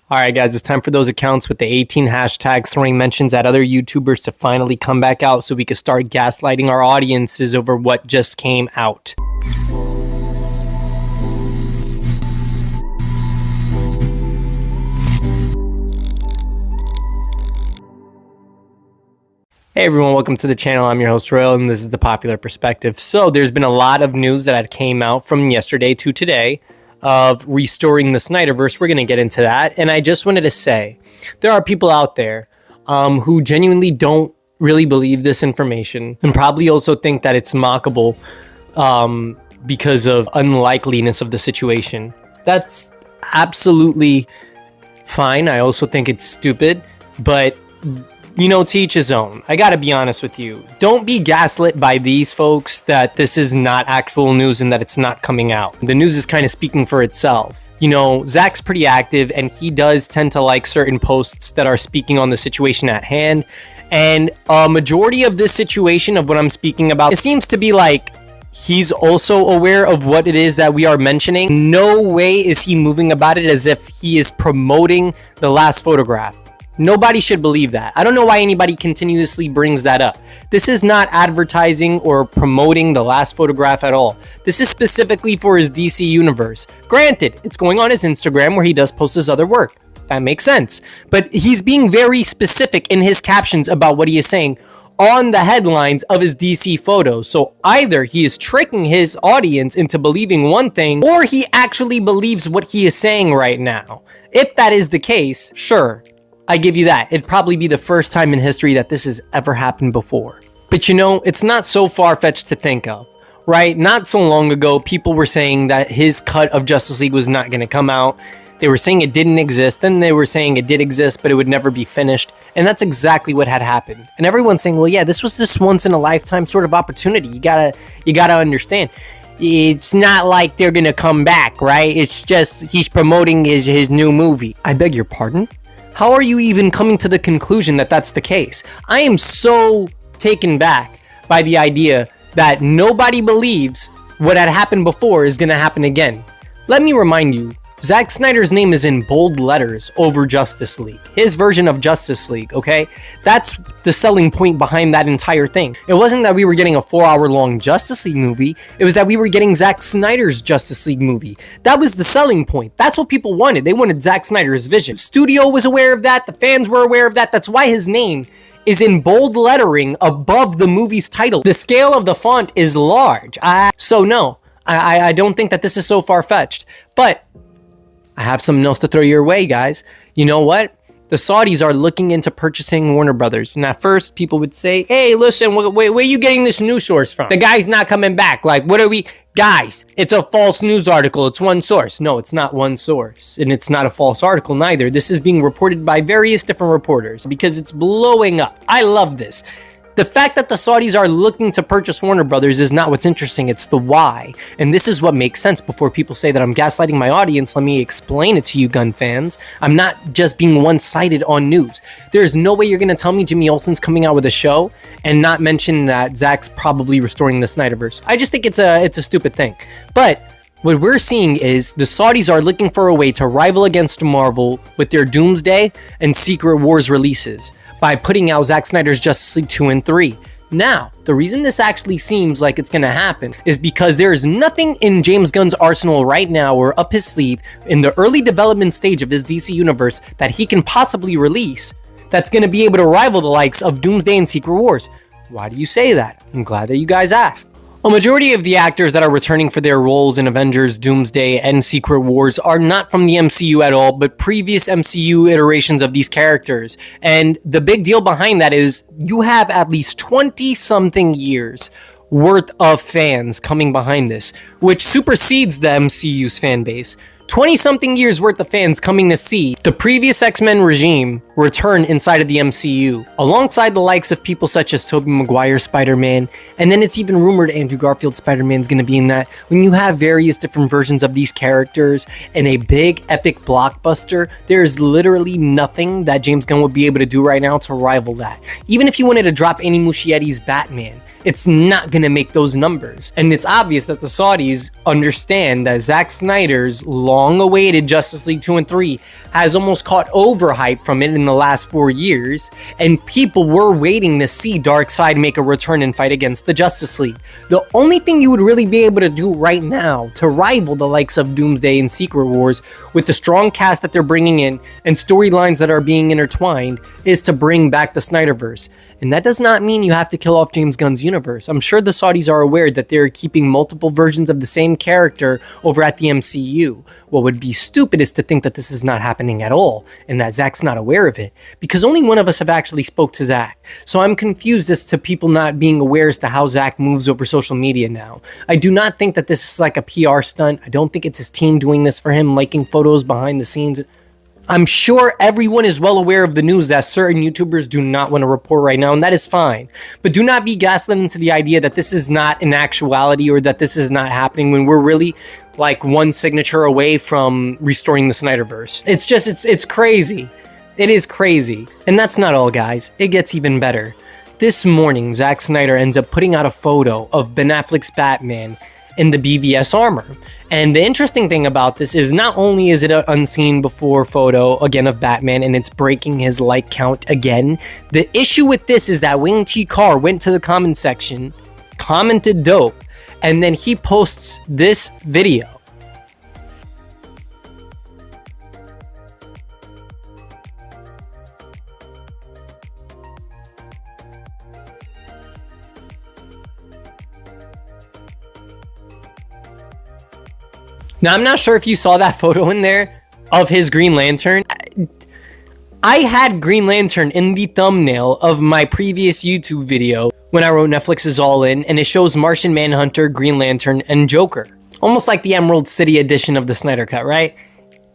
All right, guys, it's time for those accounts with the 18 hashtags throwing mentions at other YouTubers to finally come back out so we can start gaslighting our audiences over what just came out. Hey everyone, welcome to the channel. I'm your host Royal and this is the Popular Perspective. So there's been a lot of news that came out from yesterday to today of restoring the Snyderverse. We're going to get into that. And I just wanted to say, there are people out there who genuinely don't really believe this information and probably also think that it's mockable because of unlikeliness of the situation. That's absolutely fine. I also think it's stupid, but you know, to each his own. I gotta be honest with you. Don't be gaslit by these folks that this is not actual news and that it's not coming out. The news is kind of speaking for itself. You know, Zack's pretty active and he does tend to like certain posts that are speaking on the situation at hand. And a majority of this situation of what I'm speaking about, it seems to be like he's also aware of what it is that we are mentioning. No way is he moving about it as if he is promoting the last photograph. Nobody should believe that. I don't know why anybody continuously brings that up. This is not advertising or promoting the last photograph at all. This is specifically for his DC universe. Granted, it's going on his Instagram where he does post his other work. That makes sense. But he's being very specific in his captions about what he is saying on the headlines of his DC photos. So either he is tricking his audience into believing one thing, or he actually believes what he is saying right now. If that is the case, sure, I give you that. It'd probably be the first time in history that this has ever happened before. But you know, it's not so far-fetched to think of, right? Not so long ago, people were saying that his cut of Justice League was not going to come out. They were saying it didn't exist. Then they were saying it did exist, but it would never be finished. And that's exactly what had happened. And everyone's saying, well, yeah, this was this once-in-a-lifetime sort of opportunity. You gotta understand. It's not like they're going to come back, right? It's just he's promoting his new movie. I beg your pardon? How are you even coming to the conclusion that that's the case? I am so taken back by the idea that nobody believes what had happened before is going to happen again. Let me remind you, Zack Snyder's name is in bold letters over Justice League. His version of Justice League, okay? That's the selling point behind that entire thing. It wasn't that we were getting a 4-hour-long Justice League movie. It was that we were getting Zack Snyder's Justice League movie. That was the selling point. That's what people wanted. They wanted Zack Snyder's vision. The studio was aware of that. The fans were aware of that. That's why his name is in bold lettering above the movie's title. The scale of the font is large. So no, I don't think that this is so far-fetched. But I have something else to throw your way, guys. You know what? The Saudis are looking into purchasing Warner Brothers. And at first, people would say, hey, listen, where are you getting this news source from? The guy's not coming back. Like, what are we... Guys, it's a false news article. It's one source. No, it's not one source. And it's not a false article neither. This is being reported by various different reporters because it's blowing up. I love this. The fact that the Saudis are looking to purchase Warner Brothers is not what's interesting, it's the why. And this is what makes sense. Before people say that I'm gaslighting my audience, let me explain it to you, gun fans. I'm not just being one-sided on news. There's no way you're going to tell me Jimmy Olsen's coming out with a show and not mention that Zack's probably restoring the Snyderverse. I just think it's a stupid thing. But what we're seeing is the Saudis are looking for a way to rival against Marvel with their Doomsday and Secret Wars releases by putting out Zack Snyder's Justice League 2 and 3. Now, the reason this actually seems like it's going to happen is because there is nothing in James Gunn's arsenal right now or up his sleeve in the early development stage of his DC universe that he can possibly release that's going to be able to rival the likes of Doomsday and Secret Wars. Why do you say that? I'm glad that you guys asked. A majority of the actors that are returning for their roles in Avengers, Doomsday, and Secret Wars are not from the MCU at all, but previous MCU iterations of these characters. And the big deal behind that is you have at least 20-something years worth of fans coming behind this, which supersedes the MCU's fan base. 20-something years worth of fans coming to see the previous X-Men regime return inside of the MCU, alongside the likes of people such as Tobey Maguire's Spider-Man, and then it's even rumored Andrew Garfield's Spider-Man's gonna be in that. When you have various different versions of these characters in a big, epic blockbuster, there's literally nothing that James Gunn would be able to do right now to rival that. Even if you wanted to drop Andy Muschietti's Batman, it's not going to make those numbers. And it's obvious that the Saudis understand that Zack Snyder's long-awaited Justice League 2 and 3 has almost caught overhype from it in the last 4 years, and people were waiting to see Darkseid make a return and fight against the Justice League. The only thing you would really be able to do right now to rival the likes of Doomsday and Secret Wars with the strong cast that they're bringing in and storylines that are being intertwined is to bring back the Snyderverse. And that does not mean you have to kill off James Gunn's universe. I'm sure the Saudis are aware that they're keeping multiple versions of the same character over at the MCU. What would be stupid is to think that this is not happening at all and that Zack's not aware of it, because only one of us have actually spoke to Zack. So I'm confused as to people not being aware as to how Zack moves over social media now. I do not think that this is like a PR stunt. I don't think it's his team doing this for him, liking photos behind the scenes. I'm sure everyone is well aware of the news that certain YouTubers do not want to report right now, and that is fine. But do not be gaslit into the idea that this is not an actuality or that this is not happening when we're really like one signature away from restoring the Snyderverse. It's just, it's crazy. It is crazy. And that's not all, guys. It gets even better. This morning, Zack Snyder ends up putting out a photo of Ben Affleck's Batman in the BVS armor. And the interesting thing about this is not only is it an unseen before photo again of Batman and it's breaking his like count again, the issue with this is that Wing T. Carr went to the comment section, commented dope, and then he posts this video. Now, I'm not sure if you saw that photo in there of his Green Lantern. I had Green Lantern in the thumbnail of my previous YouTube video when I wrote Netflix is All In, and it shows Martian Manhunter, Green Lantern, and Joker. Almost like the Emerald City edition of the Snyder Cut, right?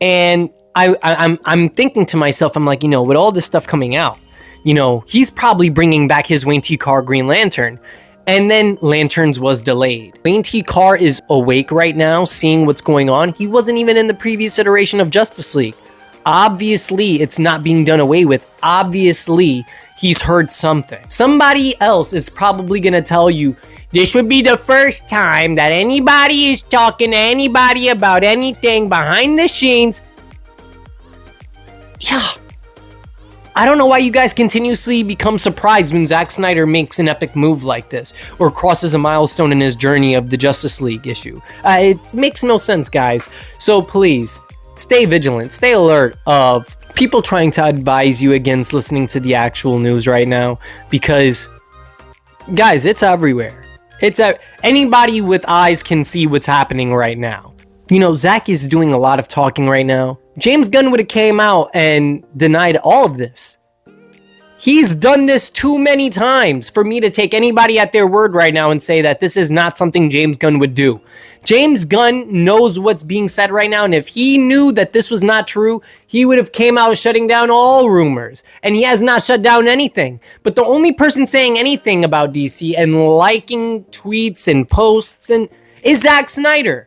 And I'm thinking to myself, I'm like, you know, with all this stuff coming out, you know, he's probably bringing back his Wayne T. Carr Green Lantern. And then Lanterns was delayed. Wayne T. Carr is awake right now, seeing what's going on. He wasn't even in the previous iteration of Justice League. Obviously, it's not being done away with. Obviously, he's heard something. Somebody else is probably going to tell you, this would be the first time that anybody is talking to anybody about anything behind the scenes. Yeah. I don't know why you guys continuously become surprised when Zack Snyder makes an epic move like this or crosses a milestone in his journey of the Justice League issue. It makes no sense, guys. So please, stay vigilant, stay alert of people trying to advise you against listening to the actual news right now, because, guys, it's everywhere. Anybody with eyes can see what's happening right now. You know, Zack is doing a lot of talking right now. James Gunn would have came out and denied all of this. He's done this too many times for me to take anybody at their word right now and say that this is not something James Gunn would do. James Gunn knows what's being said right now, and if he knew that this was not true, he would have came out shutting down all rumors, and he has not shut down anything. But the only person saying anything about DC and liking tweets and posts is Zack Snyder.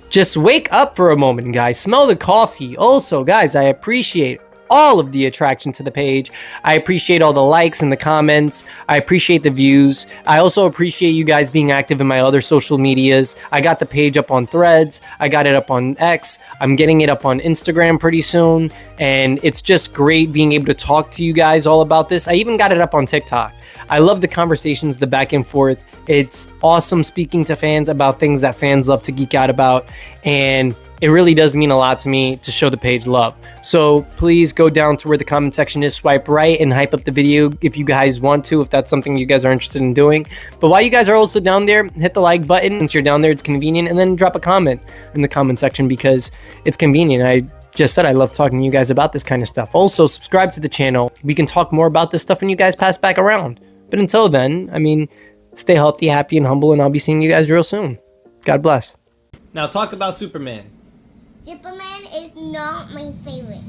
Just wake up for a moment, guys. Smell the coffee. Also, guys, I appreciate all of the attraction to the page. I appreciate all the likes and the comments. I appreciate the views. I also appreciate you guys being active in my other social medias. I got the page up on Threads. I got it up on X. I'm getting it up on Instagram pretty soon. And it's just great being able to talk to you guys all about this. I even got it up on TikTok. I love the conversations, the back and forth. It's awesome speaking to fans about things that fans love to geek out about, and it really does mean a lot to me to show the page love. So please go down to where the comment section is, swipe right, and hype up the video if you guys want to, if that's something you guys are interested in doing. But while you guys are also down there, hit the like button since you're down there, it's convenient, and then drop a comment in the comment section because it's convenient. I just said I love talking to you guys about this kind of stuff. Also, subscribe to the channel. We can talk more about this stuff when you guys pass back around. But until then, I mean, stay healthy, happy, and humble, and I'll be seeing you guys real soon. God bless. Now talk about Superman. Superman is not my favorite.